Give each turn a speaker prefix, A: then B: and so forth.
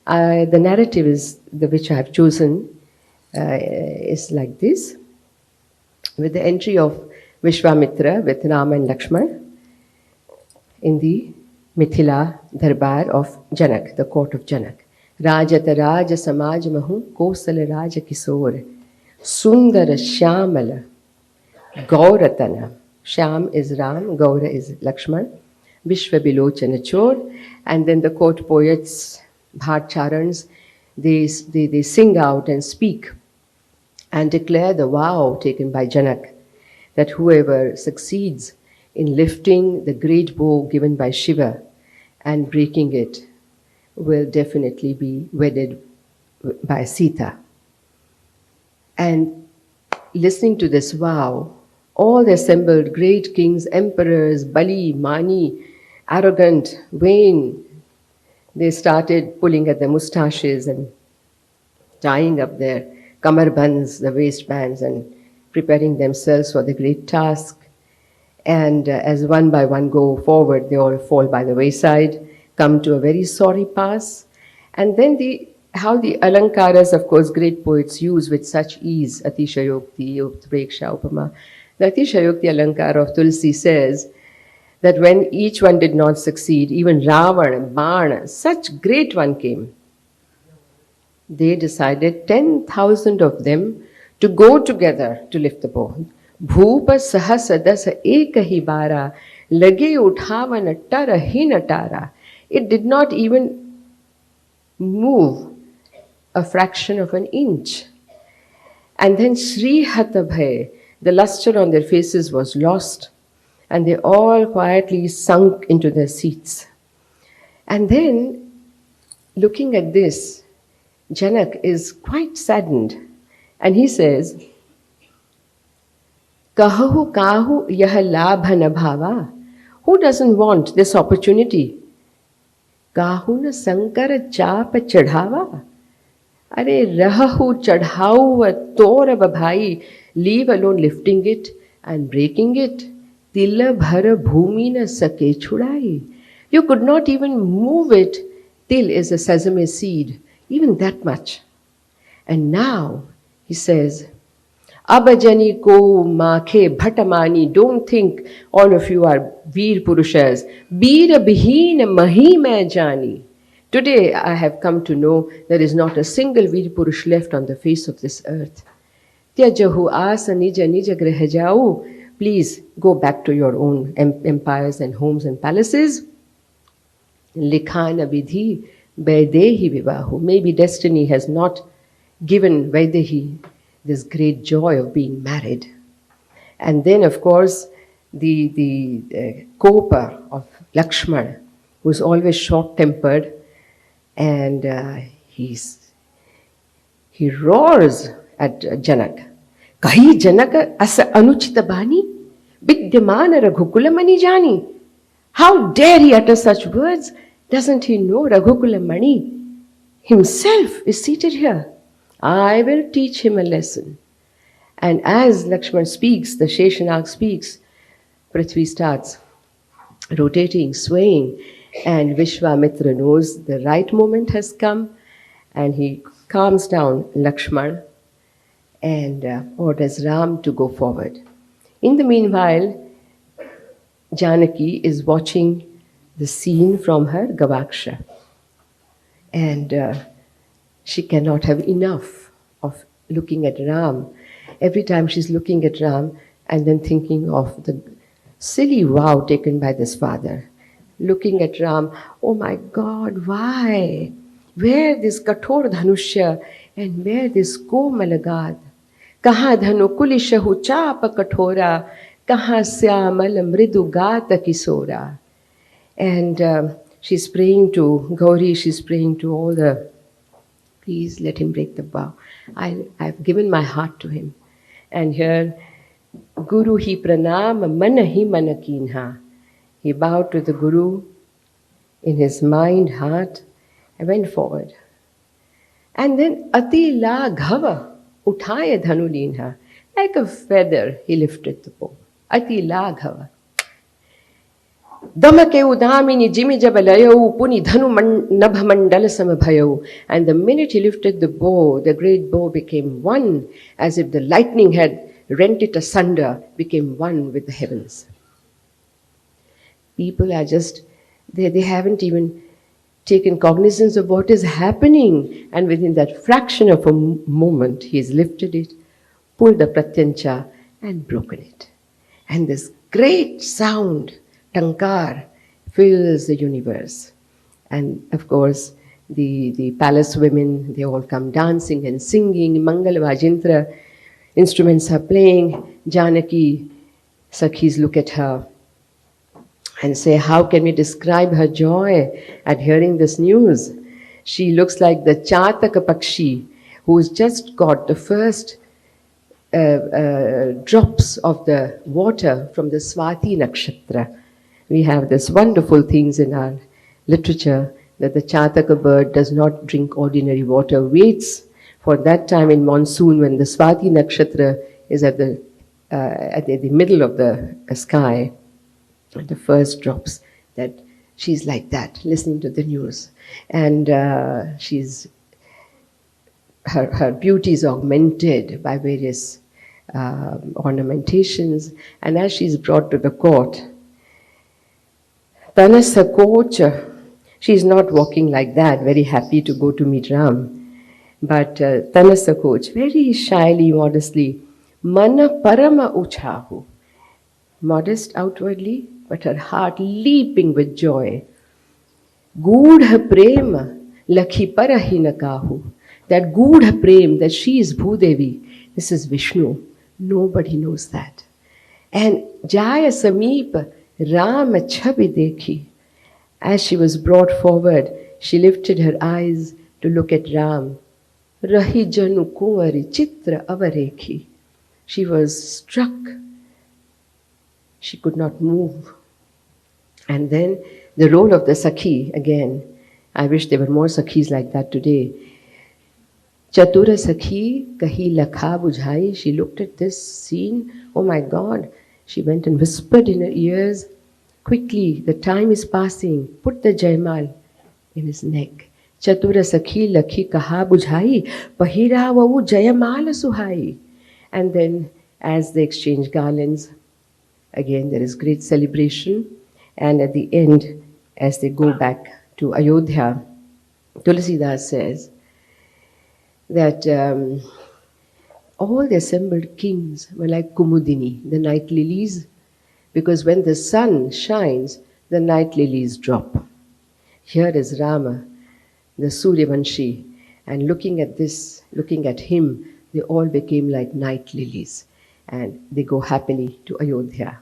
A: The narrative is which I have chosen is like this. With the entry of Vishwamitra with Rama and Lakshman in the Mithila Darbar of Janak, the court of Janak. Rajata Raja Samaj Mahu Kosala Raja Kisor Sundara Shyamala Gauratana. Shyam is Ram, Gaura is Lakshman, Vishwa Bilochana Chor, and then the court poets, Bharcharans, they sing out and speak and declare the vow taken by Janak that whoever succeeds in lifting the great bow given by Shiva and breaking it will definitely be wedded by Sita. And listening to this vow, all the assembled great kings, emperors, Bali, Mani, arrogant, vain, they started pulling at their mustaches and tying up their kamarbands, the waistbands, and preparing themselves for the great task. And as one by one go forward, they all fall by the wayside, come to a very sorry pass. And then how the alankaras, of course, great poets use with such ease, Atishayokti, Utpreksha, Upama. The Atishayokti Alankara of Tulsi says that when each one did not succeed, even Ravana, Bana, such great one came. They decided 10,000 of them to go together to lift the bow. Bhupa sahasadasa ekahi bara lage uthavana tara hinatara. It did not even move a fraction of an inch. And then Sri Hatabhay, the luster on their faces was lost, and they all quietly sunk into their seats. And then, looking at this, Janak is quite saddened, and he says, Kahu kahu yah labha na bhava. Who doesn't want this opportunity? Kahu na sankara chapa chadhava. Are rahahu chadhau torab bhai. Leave alone lifting it and breaking it. Tilla bhara bhumi na sake chudai. You could not even move it. Til is a sesame seed, even that much. And now he says, Abajani ko makhe bhatamani. Don't think all of you are Veer Purushas. Veera bihina mahima jani. Today I have come to know there is not a single Veer Purush left on the face of this earth. Tyajahu asa nija nija griha jau. Please go back to your own empires and homes and palaces. Likhana vidhi Vaidehi vivahu. Maybe destiny has not given Vaidehi this great joy of being married. And then, of course, the Kopa of Lakshmana, who's always short-tempered, and he roars at Janak. Kahi Janaka asa anuchita bani vidyamana raghukula mani jani. How dare he utter such words? Doesn't he know Raghukula Mani himself is seated here? I will teach him a lesson. And as Lakshman speaks, the Sheshanag speaks, Prithvi starts rotating, swaying, and Vishwamitra knows the right moment has come, and he calms down Lakshman and orders Ram to go forward. In the meanwhile, Janaki is watching the scene from her Gavaksha. And she cannot have enough of looking at Ram. Every time she's looking at Ram and then thinking of the silly vow taken by this father. Looking at Ram, oh my God, why? Where this Kathor Dhanushya and where this Komalagad? Kaha dhanu kulishahu chapa kathora, kaha syamal mridu gata kisora. And she's praying to Gauri, she's praying to all the, please let him break the vow. I've given my heart to him. And here, Guru hi pranam mana hi manakinha. He bowed to the Guru in his mind, heart, and went forward. And then ati la ghava uthaya dhanulinha. Like a feather, he lifted the bow. Ati la ghava. Damake udamini jimi jabalayau puni dhanu nabhamandala samabhayau. And the minute he lifted the bow, the great bow became one, as if the lightning had rent it asunder, became one with the heavens. People are just, they haven't even taken cognizance of what is happening. And within that fraction of a moment, he has lifted it, pulled the pratyancha, and broken it. And this great sound, tankar, fills the universe. And of course, the palace women, they all come dancing and singing. Mangal Vajintra instruments are playing. Janaki, Sakhis look at her and say, how can we describe her joy at hearing this news? She looks like the Chataka Pakshi, who's just got the first drops of the water from the Swati Nakshatra. We have this wonderful things in our literature that the Chataka bird does not drink ordinary water, waits for that time in monsoon when the Swati Nakshatra is at the middle of the sky, the first drops, that she's like that, listening to the news. And her beauty is augmented by various ornamentations. And as she's brought to the court, Tanasa coach, she's not walking like that, very happy to go to meet Ram. But Tanasa coach, very shyly, modestly, Mana Parama Uchahu, modest outwardly, but her heart leaping with joy. Gudha prema lakhi parahina kahu. That Gudha prem, that she is Bhudevi, this is Vishnu. Nobody knows that. And Jaya Sameep Rama Chabi dekhi. As she was brought forward, she lifted her eyes to look at Ram. Rahi janu kuvari chitra avarekhi. She was struck. She could not move. And then the role of the Sakhi, again, I wish there were more Sakhis like that today. Chatura Sakhi kahi lakha bujhai. She looked at this scene. Oh my God. She went and whispered in her ears, quickly, the time is passing. Put the Jaimal in his neck. Chatura Sakhi lakhi kaha bujhai. Pahira vavu Jayamala suhai. And then as they exchange garlands, again there is great celebration. And at the end, as they go back to Ayodhya, Tulsidas says that all the assembled kings were like Kumudini, the night lilies, because when the sun shines, the night lilies drop. Here is Rama, the Suryavanshi, and looking at this, looking at him, they all became like night lilies, and they go happily to Ayodhya.